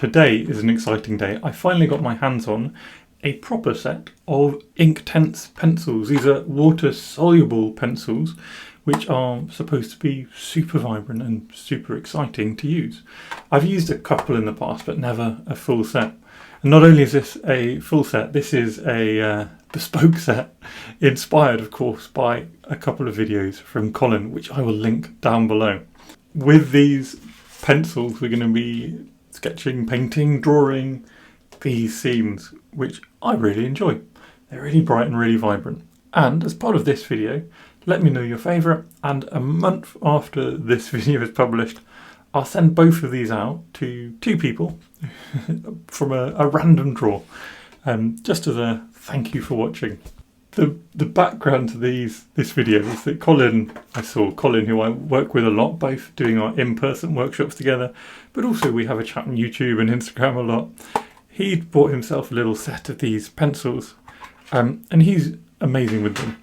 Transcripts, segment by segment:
Today is an exciting day. I finally got my hands on a proper set of Inktense pencils. These are water-soluble pencils which are supposed to be super vibrant and super exciting to use. I've used a couple in the past but never a full set. And not only is this a full set, this is a bespoke set, inspired of course by a couple of videos from Colin, which I will link down below. With these pencils we're going to be sketching, painting, drawing these scenes, which I really enjoy. They're really bright and really vibrant. And as part of this video, let me know your favourite, and a month after this video is published, I'll send both of these out to 2 people from a random draw, just as a thank you for watching. The background to this video is that Colin, who I work with a lot, both doing our in-person workshops together, but also we have a chat on YouTube and Instagram a lot. He bought himself a little set of these pencils, and he's amazing with them.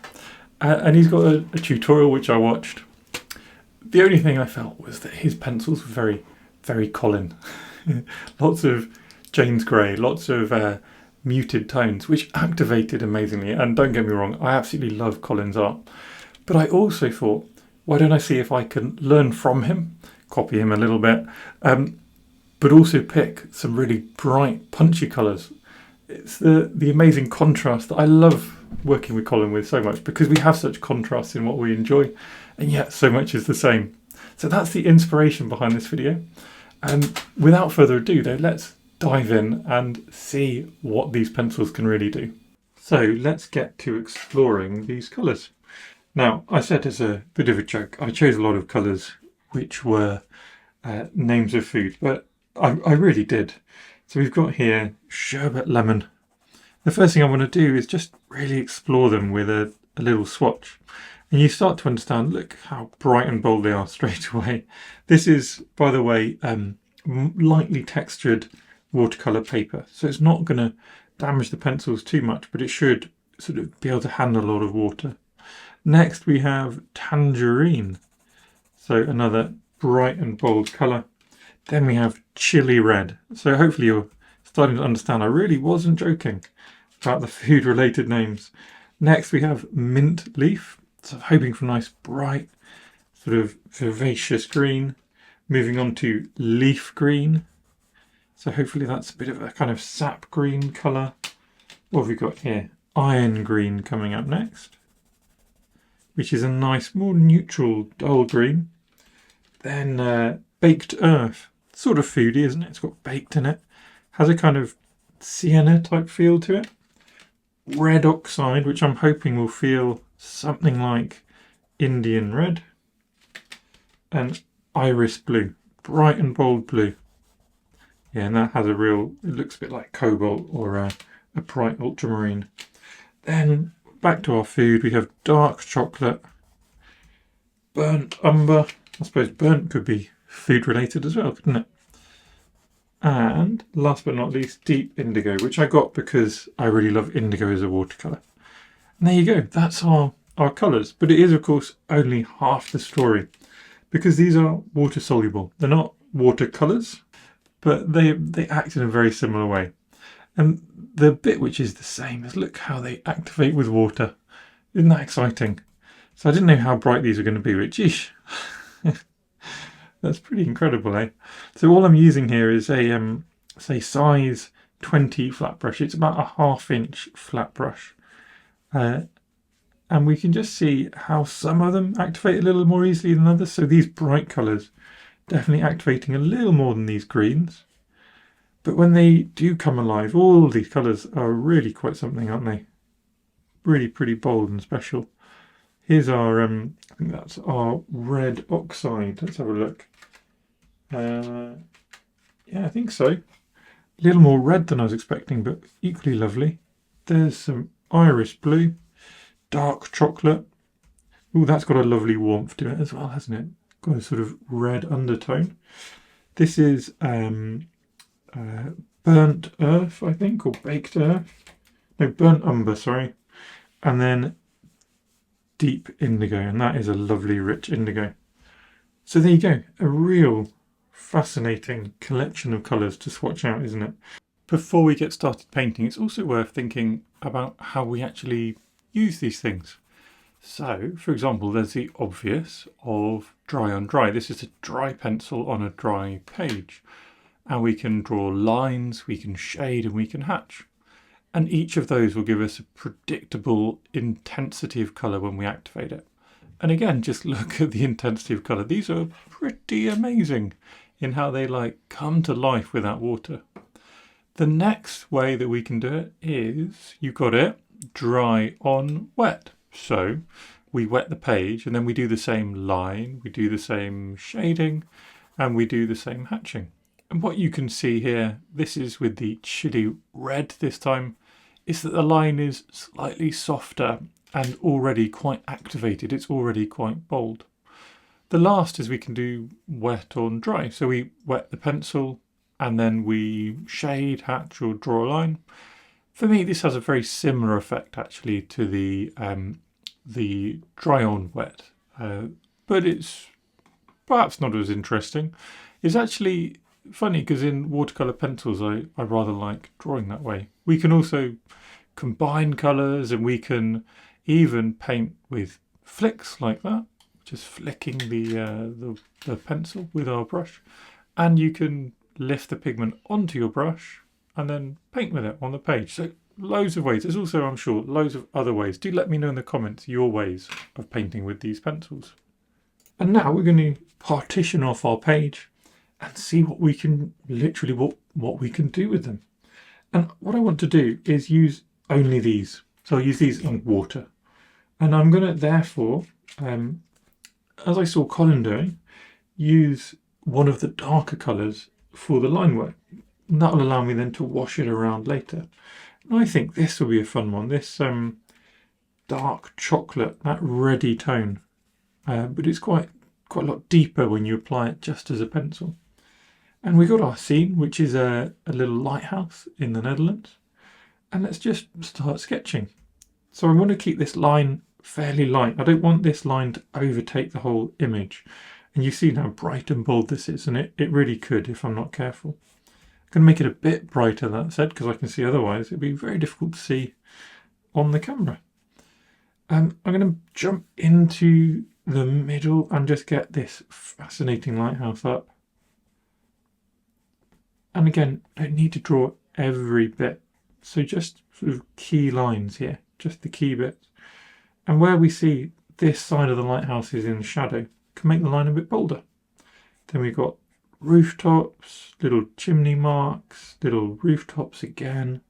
And he's got a tutorial which I watched. The only thing I felt was that his pencils were very, very Colin. Lots of Jane's Grey, lots of muted tones, which activated amazingly. And don't get me wrong, I absolutely love Colin's art. But I also thought, why don't I see if I can learn from him, copy him a little bit, but also pick some really bright, punchy colours. It's the amazing contrast that I love working with Colin with so much, because we have such contrast in what we enjoy, and yet so much is the same. So that's the inspiration behind this video. And without further ado though, let's dive in and see what these pencils can really do. So let's get to exploring these colours. Now, I said as a bit of a joke, I chose a lot of colours which were names of food, but I really did. So we've got here Sherbet Lemon. The first thing I want to do is just really explore them with a little swatch. And you start to understand, look how bright and bold they are straight away. This is, by the way, lightly textured watercolor paper, so it's not going to damage the pencils too much, but it should sort of be able to handle a lot of water. Next we have Tangerine, so another bright and bold colour. Then we have Chilli Red, so hopefully you're starting to understand I really wasn't joking about the food related names. Next we have Mint Leaf, so hoping for a nice bright sort of vivacious green. Moving on to Leaf Green, so hopefully that's a bit of a kind of sap green colour. What have we got here? Iron Green coming up next, which is a nice, more neutral, dull green. Then Baked Earth, sort of foodie, isn't it? It's got baked in it. Has a kind of sienna type feel to it. Red Oxide, which I'm hoping will feel something like Indian Red. And Iris Blue, bright and bold blue. Yeah, and that has it looks a bit like cobalt or a bright ultramarine. Then back to our food, we have dark chocolate, burnt umber. I suppose burnt could be food related as well, couldn't it? And last but not least, deep indigo, which I got because I really love indigo as a watercolour. And there you go, that's our colours. But it is of course only half the story, because these are water soluble. They're not watercolours, but they act in a very similar way. And the bit which is the same is look how they activate with water. Isn't that exciting? So I didn't know how bright these were going to be, but geesh. That's pretty incredible, eh? So all I'm using here is a say size 20 flat brush. It's about a 1/2 inch flat brush. And we can just see how some of them activate a little more easily than others. So these bright colours definitely activating a little more than these greens. But when they do come alive, all these colours are really quite something, aren't they? Really pretty bold and special. Here's our, I think that's our Red Oxide. Let's have a look. Yeah, I think so. A little more red than I was expecting, but equally lovely. There's some Iris Blue, dark chocolate. Oh, that's got a lovely warmth to it as well, hasn't it? Got a sort of red undertone. This is burnt earth, I think, or baked earth. No, burnt umber, sorry. And then deep indigo, and that is a lovely rich indigo. So there you go, a real fascinating collection of colours to swatch out, isn't it? Before we get started painting, it's also worth thinking about how we actually use these things. So, for example, there's the obvious of dry on dry. This is a dry pencil on a dry page. And we can draw lines, we can shade, and we can hatch. And each of those will give us a predictable intensity of colour when we activate it. And again, just look at the intensity of colour. These are pretty amazing in how they come to life with that water. The next way that we can do it is, you got it, dry on wet. So we wet the page and then we do the same line, we do the same shading, and we do the same hatching. And what you can see here, this is with the Chilli red this time, is that the line is slightly softer and already quite activated. It's already quite bold. The last is we can do wet on dry. So we wet the pencil and then we shade, hatch, or draw a line. For me, this has a very similar effect actually to the dry on wet, but it's perhaps not as interesting. It's actually funny because in watercolour pencils I rather like drawing that way. We can also combine colours and we can even paint with flicks like that, just flicking the pencil with our brush, and you can lift the pigment onto your brush and then paint with it on the page. So loads of ways. There's also, I'm sure, loads of other ways. Do let me know in the comments your ways of painting with these pencils. And now we're going to partition off our page and see what we can what we can do with them. And what I want to do is use only these. So I'll use these on water. And I'm going to therefore, as I saw Colin doing, use one of the darker colours for the line work. And that will allow me then to wash it around later. And I think this will be a fun one. This dark chocolate, that reddy tone, but it's quite a lot deeper when you apply it just as a pencil. And we got our scene, which is a little lighthouse in the Netherlands. And let's just start sketching. So I want to keep this line fairly light. I don't want this line to overtake the whole image. And you've seen how bright and bold this is, and it really could if I'm not careful. I'm going to make it a bit brighter, that said, because I can see otherwise it'd be very difficult to see on the camera. I'm going to jump into the middle and just get this fascinating lighthouse up. And again, I don't need to draw every bit. So just sort of key lines here, just the key bits. And where we see this side of the lighthouse is in shadow, can make the line a bit bolder. Then we've got rooftops, little chimney marks, little rooftops again,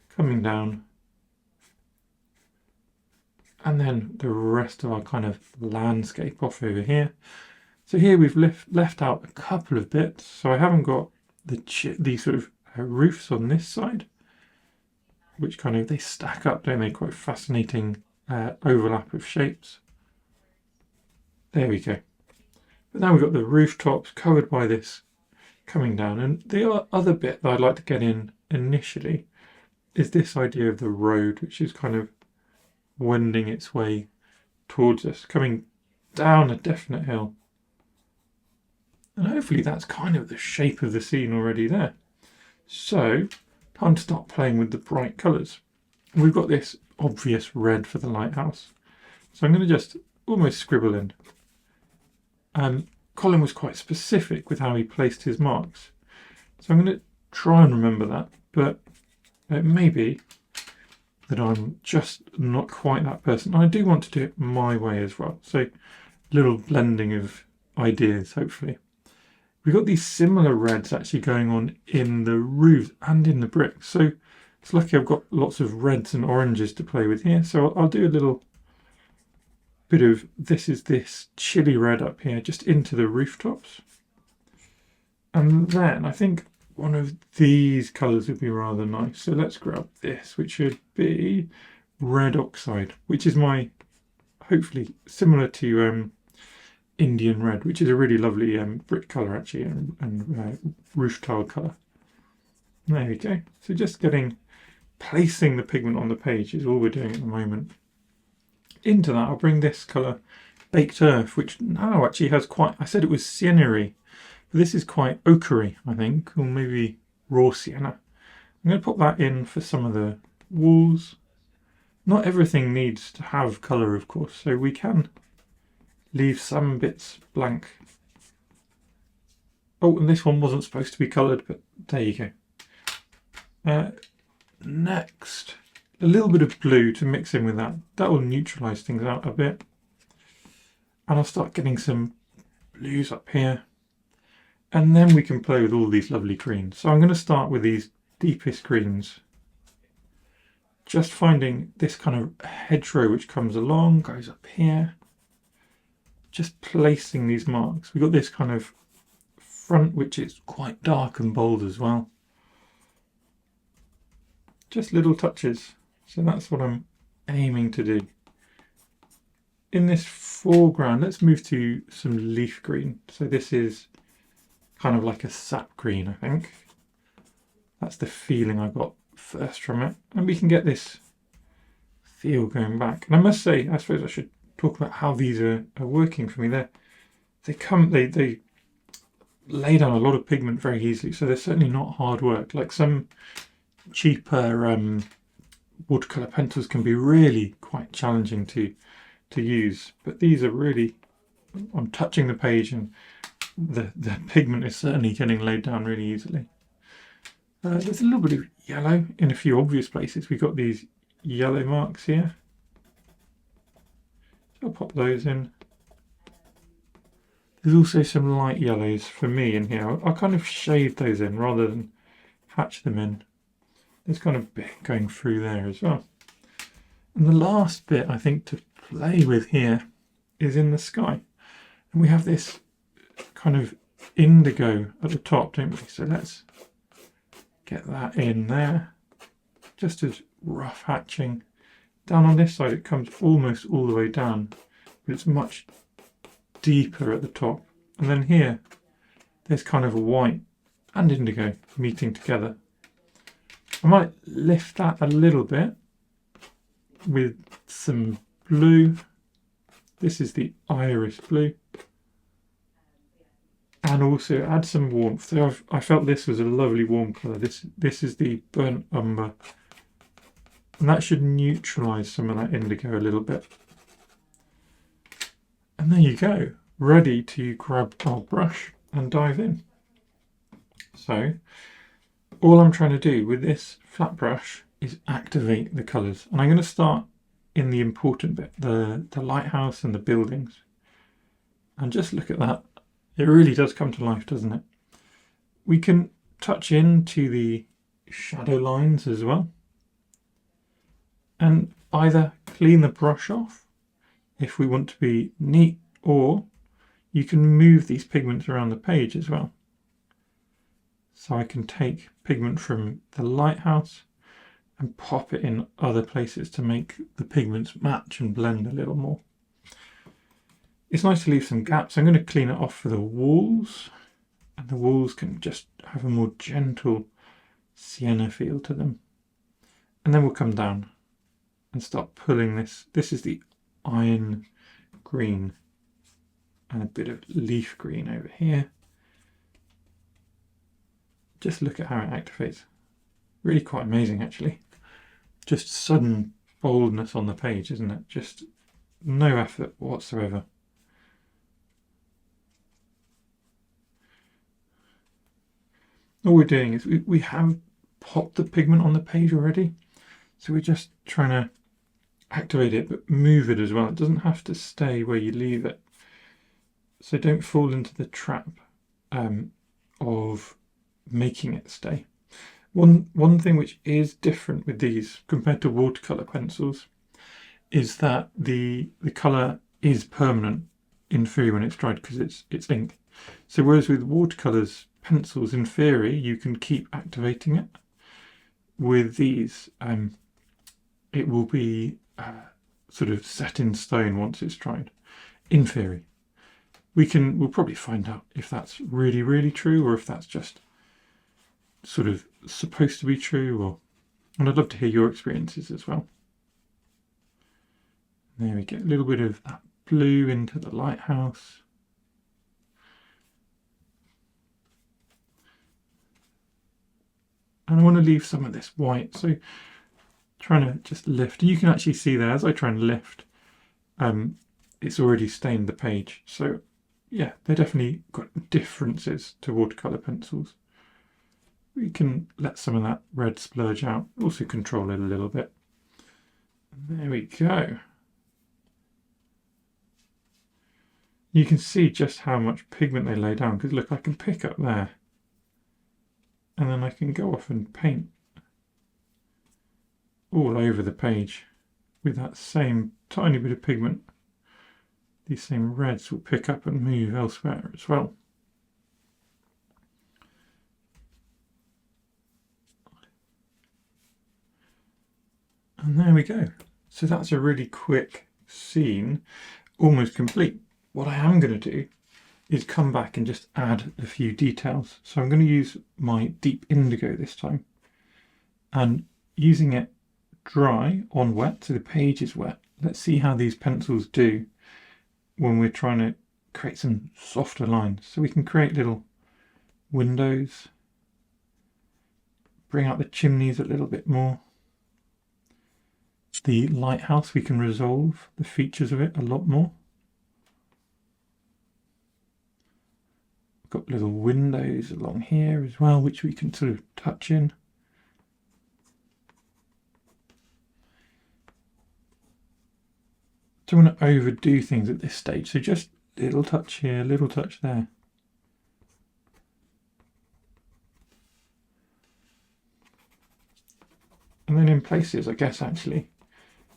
coming down. And then the rest of our kind of landscape off over here. So here we've left out a couple of bits. So I haven't got these sort of roofs on this side, which kind of, they stack up, don't they? Quite fascinating overlap of shapes. There we go. But now we've got the rooftops covered by this coming down. And the other bit that I'd like to get in initially is this idea of the road, which is kind of wending its way towards us, coming down a definite hill. And hopefully that's kind of the shape of the scene already there. So, time to start playing with the bright colours. We've got this obvious red for the lighthouse. So I'm going to just almost scribble in. Colin was quite specific with how he placed his marks. So I'm going to try and remember that, but it may be that I'm just not quite that person. I do want to do it my way as well. So a little blending of ideas, hopefully. We've got these similar reds actually going on in the roofs and in the bricks. So it's lucky I've got lots of reds and oranges to play with here. So I'll do a little bit of, this is this Chilli red up here, just into the rooftops. And then I think one of these colours would be rather nice. So let's grab this, which should be red oxide, which is my, hopefully similar to Indian red, which is a really lovely brick colour actually, and roof tile colour. There we go. So just placing the pigment on the page is all we're doing at the moment. Into that I'll bring this colour Baked Earth, which now actually has quite, I said it was sienna-y, But this is quite ochre-y, I think, or maybe raw sienna. I'm going to put that in for some of the walls. Not everything needs to have colour, of course, so we can leave some bits blank. Oh, and this one wasn't supposed to be coloured, but there you go. Next, a little bit of blue to mix in with that. That will neutralise things out a bit. And I'll start getting some blues up here. And then we can play with all these lovely greens. So I'm going to start with these deepest greens. Just finding this kind of hedgerow which comes along, goes up here. Just placing these marks. We've got this kind of front which is quite dark and bold as well. Just little touches. So that's what I'm aiming to do. In this foreground, let's move to some leaf green. So this is kind of like a sap green, I think. That's the feeling I got first from it. And we can get this feel going back. And I must say, I suppose I should talk about how these are working for me. They lay down a lot of pigment very easily, so they're certainly not hard work. Like some cheaper watercolor pencils can be really quite challenging to use, but these are really, I'm touching the page and the pigment is certainly getting laid down really easily. There's a little bit of yellow in a few obvious places. We've got these yellow marks here. So I'll pop those in. There's also some light yellows for me in here. I'll kind of shade those in rather than hatch them in. There's kind of bit going through there as well. And the last bit I think to play with here is in the sky. And we have this kind of indigo at the top, don't we? So let's get that in there. Just as rough hatching. Down on this side it comes almost all the way down, but it's much deeper at the top. And then here there's kind of white and indigo meeting together. I might lift that a little bit with some blue. This is the iris blue. And also add some warmth. So I felt this was a lovely warm colour. This is the burnt umber. And that should neutralise some of that indigo a little bit. And there you go. Ready to grab our brush and dive in. So all I'm trying to do with this flat brush is activate the colours. And I'm going to start in the important bit, the lighthouse and the buildings. And just look at that. It really does come to life, doesn't it? We can touch into the shadow lines as well. And either clean the brush off if we want to be neat, or you can move these pigments around the page as well. So I can take pigment from the lighthouse and pop it in other places to make the pigments match and blend a little more. It's nice to leave some gaps. I'm going to clean it off for the walls, and the walls can just have a more gentle sienna feel to them. And then we'll come down and start pulling this. This is the iron green and a bit of leaf green over here. Just look at how it activates. Really quite amazing, actually. Just sudden boldness on the page, isn't it? Just no effort whatsoever. All we're doing is we have popped the pigment on the page already, so we're just trying to activate it but move it as well. It doesn't have to stay where you leave it, so don't fall into the trap of making it stay. One thing which is different with these compared to watercolor pencils is that the color is permanent in theory when it's dried, because it's ink. So whereas with watercolors pencils, in theory, you can keep activating it. With these, it will be sort of set in stone once it's dried, in theory. We'll probably find out if that's really, really true, or if that's just sort of supposed to be true, and I'd love to hear your experiences as well. There we get a little bit of that blue into the lighthouse. And I want to leave some of this white, so trying to just lift. You can actually see there, as I try and lift, it's already stained the page. So yeah, they're definitely got differences to watercolour pencils. We can let some of that red splurge out, also control it a little bit. There we go. You can see just how much pigment they lay down, because look, I can pick up there and then I can go off and paint all over the page with that same tiny bit of pigment. These same reds will pick up and move elsewhere as well. And there we go. So that's a really quick scene, almost complete. What I am going to do is come back and just add a few details. So I'm going to use my deep indigo this time, and using it dry on wet, so the page is wet. Let's see how these pencils do when we're trying to create some softer lines. So we can create little windows, bring out the chimneys a little bit more. The lighthouse, we can resolve the features of it a lot more. Got little windows along here as well, which we can sort of touch in. Don't want to overdo things at this stage, so just little touch here, little touch there. And then in places, I guess actually,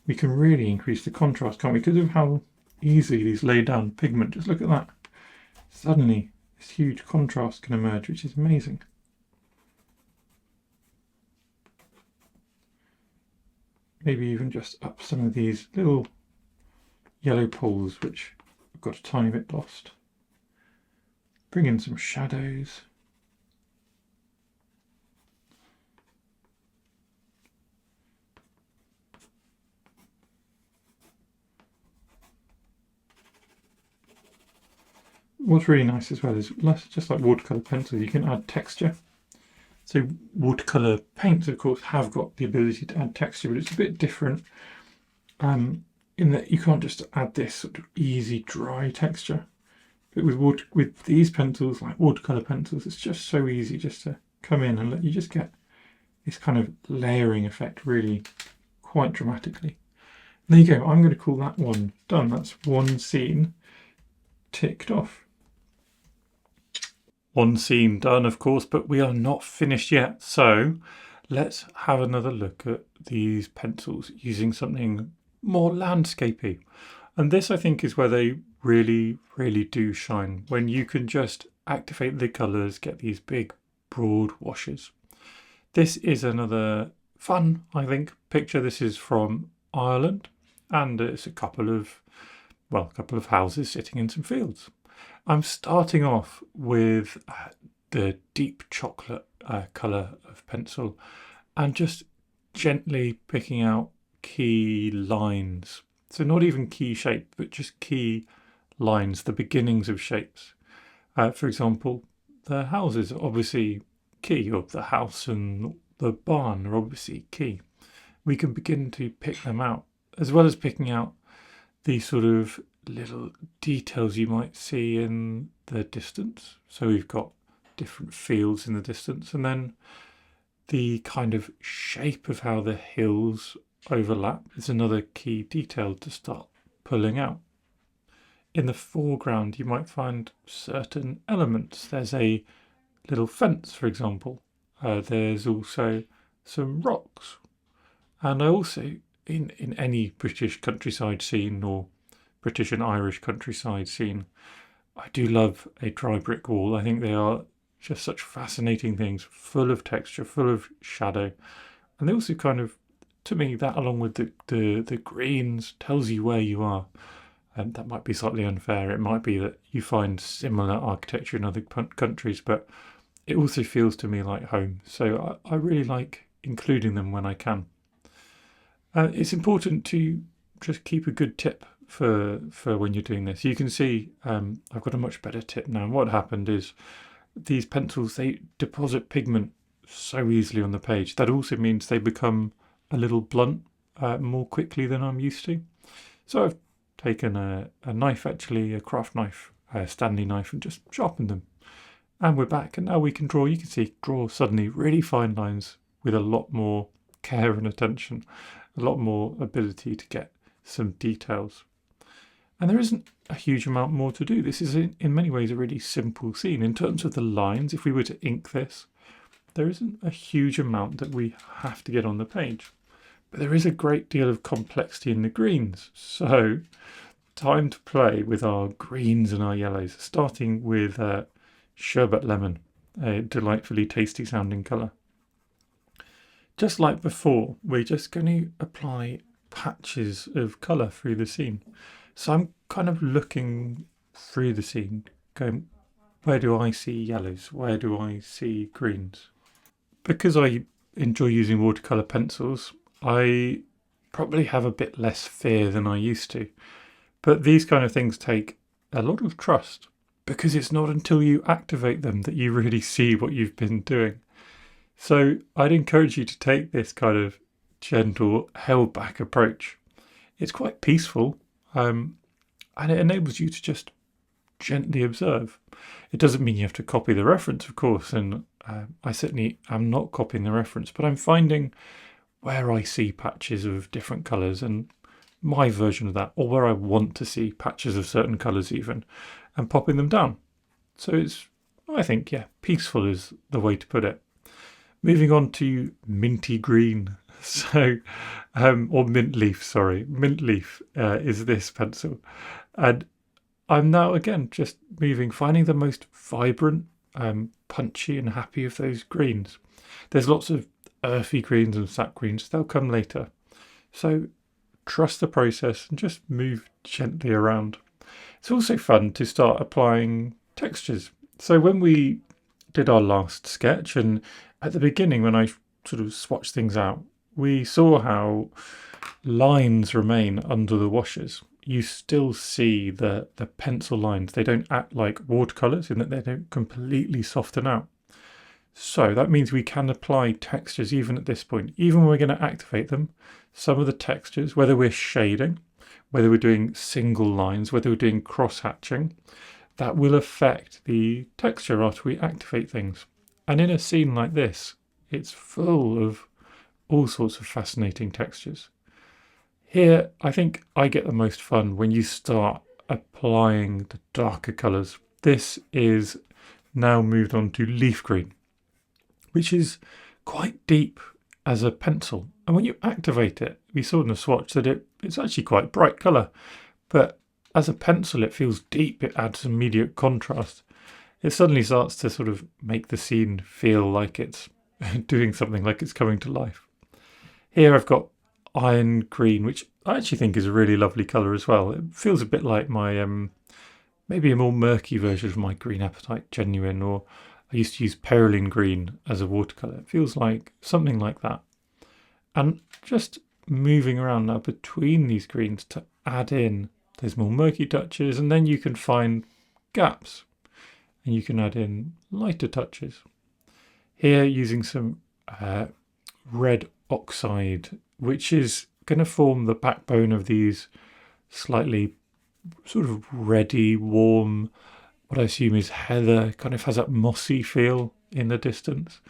we can really increase the contrast, can't we? Because of how easily these lay down pigment. Just look at that. Suddenly, this huge contrast can emerge, which is amazing. Maybe even just up some of these little yellow poles, which have got a tiny bit lost. Bring in some shadows. What's really nice as well is, just like watercolour pencils, you can add texture. So watercolour paints, of course, have got the ability to add texture, but it's a bit different in that you can't just add this sort of easy dry texture. But with these pencils, like watercolour pencils, it's just so easy just to come in and let you just get this kind of layering effect really quite dramatically. There you go. I'm going to call that one done. That's one scene ticked off. One scene done, of course, but we are not finished yet. So let's have another look at these pencils using something more landscapey. And this, I think, is where they really, really do shine, when you can just activate the colours, get these big, broad washes. This is another fun, I think, picture. This is from Ireland, and it's a couple of houses sitting in some fields. I'm starting off with the deep chocolate colour of pencil and just gently picking out key lines. So not even key shape, but just key lines, the beginnings of shapes. For example, the houses are obviously key, or the house and the barn are obviously key. We can begin to pick them out, as well as picking out the sort of little details you might see in the distance. So we've got different fields in the distance, and then the kind of shape of how the hills overlap is another key detail to start pulling out. In the foreground, you might find certain elements. There's a little fence, for example. There's also some rocks. And I also, in any British countryside scene or British and Irish countryside scene, I do love a dry brick wall. I think they are just such fascinating things, full of texture, full of shadow. And they also kind of, to me, that along with the greens tells you where you are. And that might be slightly unfair. It might be that you find similar architecture in other countries, but it also feels to me like home. So I really like including them when I can. It's important to just keep a good tip for when you're doing this. You can see I've got a much better tip now. And what happened is these pencils, they deposit pigment so easily on the page. That also means they become a little blunt more quickly than I'm used to. So I've taken a knife, actually, a craft knife, a Stanley knife, and just sharpened them. And we're back, and now we can draw. You can see, draw suddenly really fine lines with a lot more care and attention, a lot more ability to get some details. And there isn't a huge amount more to do. This is in many ways a really simple scene. In terms of the lines, if we were to ink this, there isn't a huge amount that we have to get on the page. But there is a great deal of complexity in the greens. So time to play with our greens and our yellows, starting with Sherbet Lemon, a delightfully tasty sounding colour. Just like before, we're just going to apply patches of colour through the scene. So I'm kind of looking through the scene, going, where do I see yellows? Where do I see greens? Because I enjoy using watercolour pencils, I probably have a bit less fear than I used to. But these kind of things take a lot of trust, because it's not until you activate them that you really see what you've been doing. So I'd encourage you to take this kind of gentle, held back approach. It's quite peaceful, and it enables you to just gently observe. It doesn't mean you have to copy the reference, of course, and I certainly am not copying the reference, but I'm finding where I see patches of different colours and my version of that, or where I want to see patches of certain colours even, and popping them down. So it's, I think, yeah, peaceful is the way to put it. Moving on to minty green. So, or mint leaf, sorry. Mint leaf is this pencil. And I'm now, again, just finding the most vibrant, punchy and happy of those greens. There's lots of earthy greens and sap greens. They'll come later. So trust the process and just move gently around. It's also fun to start applying textures. So when we did our last sketch, and at the beginning when I sort of swatched things out, we saw how lines remain under the washes. You still see the pencil lines. They don't act like watercolours in that they don't completely soften out. So that means we can apply textures even at this point. Even when we're going to activate them, some of the textures, whether we're shading, whether we're doing single lines, whether we're doing cross-hatching, that will affect the texture after we activate things. And in a scene like this, it's full of all sorts of fascinating textures. Here, I think I get the most fun when you start applying the darker colours. This is now moved on to leaf green, which is quite deep as a pencil. And when you activate it, we saw in the swatch that it's actually quite bright colour. But as a pencil, it feels deep. It adds immediate contrast. It suddenly starts to sort of make the scene feel like it's doing something, like it's coming to life. Here I've got iron green, which I actually think is a really lovely colour as well. It feels a bit like my, maybe a more murky version of my Green Apatite Genuine, or I used to use Perylene green as a watercolour. It feels like something like that. And just moving around now between these greens to add in those more murky touches, and then you can find gaps and you can add in lighter touches. Here using some red oxide, which is going to form the backbone of these slightly sort of reddy, warm, what I assume is heather, kind of has that mossy feel in the distance.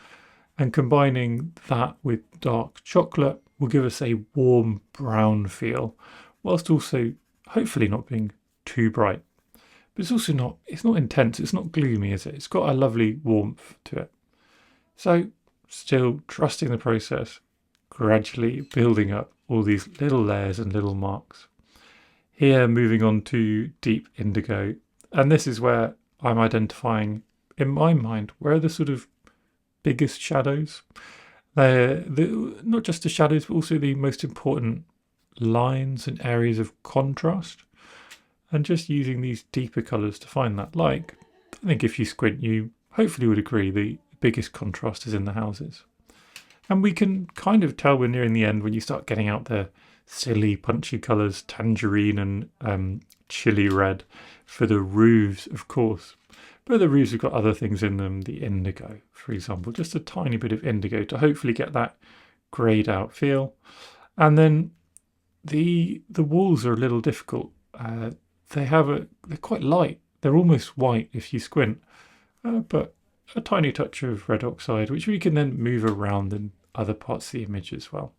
And combining that with dark chocolate will give us a warm brown feel, whilst also hopefully not being too bright. But it's also not intense, it's not gloomy, is it? It's got a lovely warmth to it. So still trusting the process, gradually building up all these little layers and little marks. Here moving on to deep indigo, and this is where I'm identifying, in my mind, where are the sort of biggest shadows. They're not just the shadows, but also the most important lines and areas of contrast. And just using these deeper colours to find that. Like, I think if you squint, you hopefully would agree the biggest contrast is in the houses. And we can kind of tell we're nearing the end when you start getting out the silly punchy colours, tangerine and chili red for the roofs, of course. But the roofs have got other things in them, the indigo, for example, just a tiny bit of indigo to hopefully get that greyed out feel. And then the walls are a little difficult. They're quite light. They're almost white if you squint, but a tiny touch of red oxide, which we can then move around in other parts of the image as well.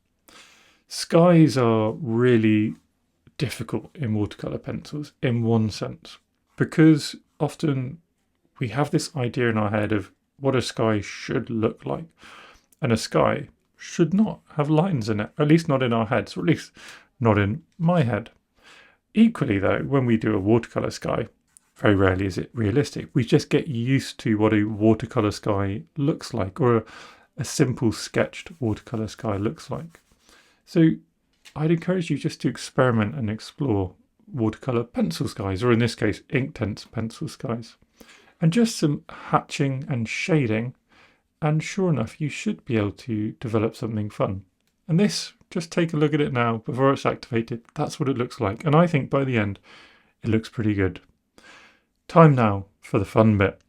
Skies are really difficult in watercolor pencils in one sense, because often we have this idea in our head of what a sky should look like, and a sky should not have lines in it, at least not in our heads, or at least not in my head. Equally though, when we do a watercolor sky, very rarely is it realistic. We just get used to what a watercolor sky looks like, or a simple sketched watercolor sky looks like. So I'd encourage you just to experiment and explore watercolor pencil skies, or in this case, Inktense pencil skies. And just some hatching and shading, and sure enough, you should be able to develop something fun. And this, just take a look at it now before it's activated. That's what it looks like. And I think by the end, it looks pretty good. Time now for the fun bit.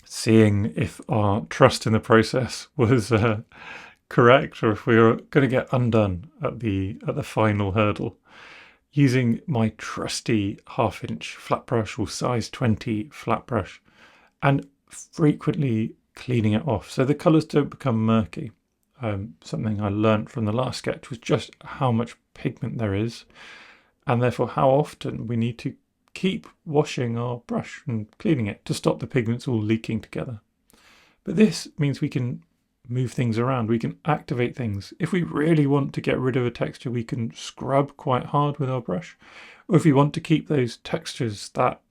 Seeing if our trust in the process was correct, or if we were going to get undone at the final hurdle. Using my trusty 1/2 inch flat brush, or size 20 flat brush, and frequently cleaning it off so the colours don't become murky. Something I learnt from the last sketch was just how much pigment there is, and therefore how often we need to keep washing our brush and cleaning it to stop the pigments all leaking together. But this means we can move things around, we can activate things. If we really want to get rid of a texture, we can scrub quite hard with our brush. Or if we want to keep those textures, that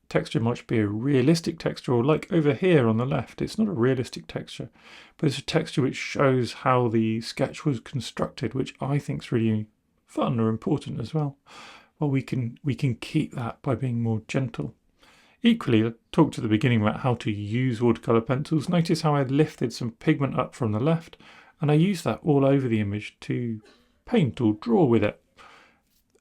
texture might be a realistic texture, or like over here on the left, it's not a realistic texture, but it's a texture which shows how the sketch was constructed, which I think is really fun or important as well. Well, we can keep that by being more gentle. Equally, I talked at the beginning about how to use watercolor pencils. Notice how I lifted some pigment up from the left, and I used that all over the image to paint or draw with it.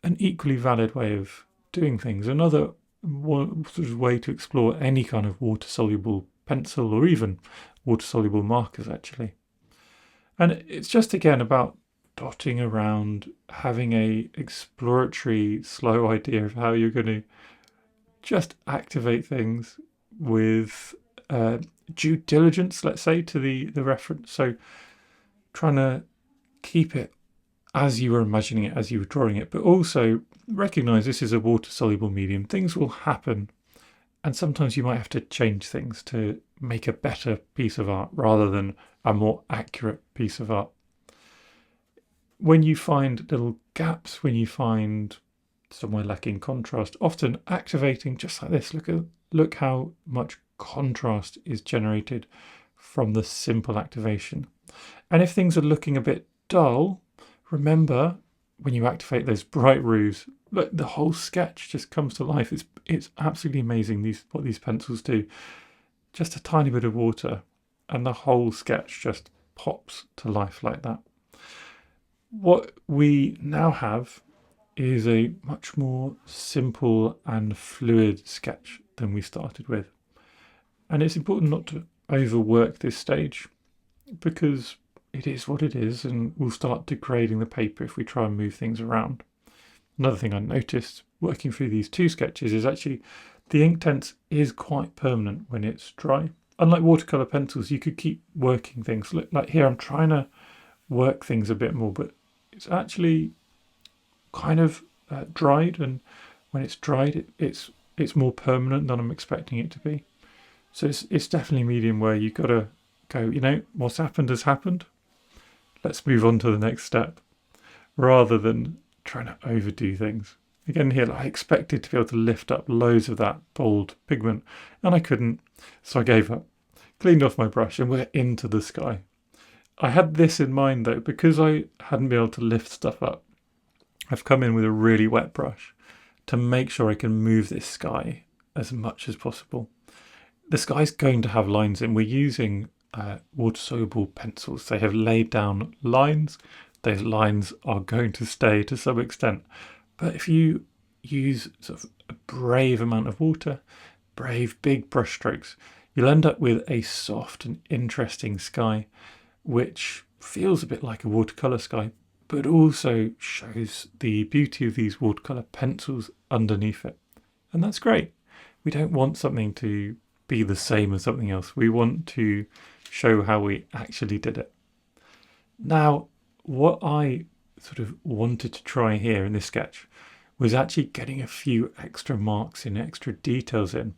An equally valid way of doing things. Another sort of way to explore any kind of water-soluble pencil, or even water-soluble markers actually. And it's just again about dotting around, having a exploratory, slow idea of how you're going to just activate things with due diligence, let's say, to the reference. So trying to keep it as you were imagining it, as you were drawing it, but also recognize this is a water-soluble medium. Things will happen, and sometimes you might have to change things to make a better piece of art rather than a more accurate piece of art. When you find little gaps, when you find somewhere lacking contrast, often activating just like this, look how much contrast is generated from the simple activation. And if things are looking a bit dull, remember when you activate those bright roofs, look, the whole sketch just comes to life. It's absolutely amazing what these pencils do. Just a tiny bit of water and the whole sketch just pops to life like that. What we now have is a much more simple and fluid sketch than we started with. And it's important not to overwork this stage, because it is what it is, and we'll start degrading the paper if we try and move things around. Another thing I noticed working through these two sketches is actually the Inktense is quite permanent when it's dry. Unlike watercolor pencils, you could keep working things. Look, like here, I'm trying to work things a bit more, but it's actually kind of dried, and when it's dried, it's more permanent than I'm expecting it to be. So it's definitely a medium where you've got to go, what's happened has happened. Let's move on to the next step, rather than trying to overdo things. Again here, I expected to be able to lift up loads of that bold pigment, and I couldn't, so I gave up. Cleaned off my brush, and we're into the sky. I had this in mind though, because I hadn't been able to lift stuff up. I've come in with a really wet brush to make sure I can move this sky as much as possible. The sky's going to have lines in. We're using water-soluble pencils. They have laid down lines. Those lines are going to stay to some extent. But if you use sort of a brave amount of water, brave, big brush strokes, you'll end up with a soft and interesting sky, which feels a bit like a watercolour sky, but also shows the beauty of these watercolour pencils underneath it. And that's great. We don't want something to be the same as something else. We want to show how we actually did it. Now, what I sort of wanted to try here in this sketch was actually getting a few extra marks in, extra details in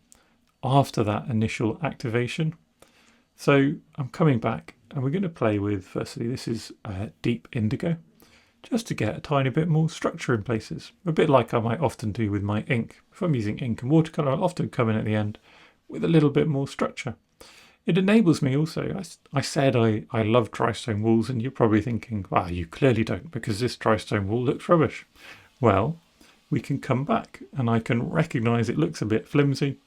after that initial activation. So I'm coming back and we're going to play with, firstly, this is deep indigo, just to get a tiny bit more structure in places, a bit like I might often do with my ink. If I'm using ink and watercolour, I'll often come in at the end with a little bit more structure. It enables me also, I said I love dry stone walls, and you're probably thinking, well, you clearly don't, because this dry stone wall looks rubbish. Well, we can come back and I can recognise it looks a bit flimsy,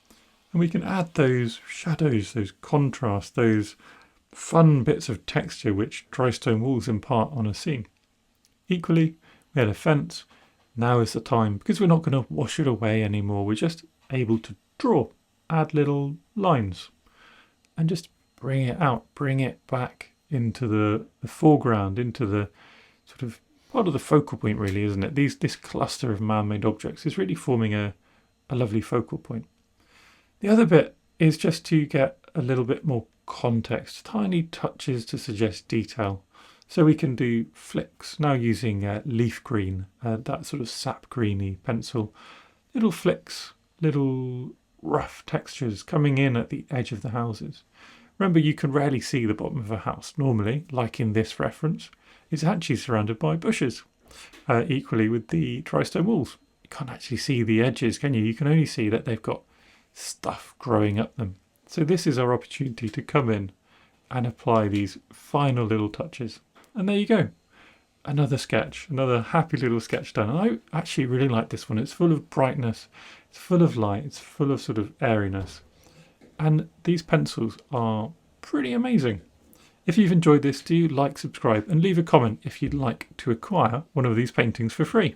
and we can add those shadows, those contrasts, those fun bits of texture which dry stone walls impart on a scene. Equally, we had a fence. Now is the time, because we're not going to wash it away anymore. We're just able to draw, add little lines, and just bring it out, bring it back into the foreground, into the sort of part of the focal point, really, isn't it? This cluster of man-made objects is really forming a lovely focal point. The other bit is just to get a little bit more context, tiny touches to suggest detail. So we can do flicks, now using leaf green, that sort of sap greeny pencil. Little flicks, little rough textures coming in at the edge of the houses. Remember, you can rarely see the bottom of a house. Normally, like in this reference, it's actually surrounded by bushes. Equally with the dry stone walls. You can't actually see the edges, can you? You can only see that they've got stuff growing up them. So this is our opportunity to come in and apply these final little touches. And there you go. Another sketch, another happy little sketch done. And I actually really like this one. It's full of brightness, it's full of light, it's full of sort of airiness. And these pencils are pretty amazing. If you've enjoyed this, do like, subscribe, and leave a comment if you'd like to acquire one of these paintings for free.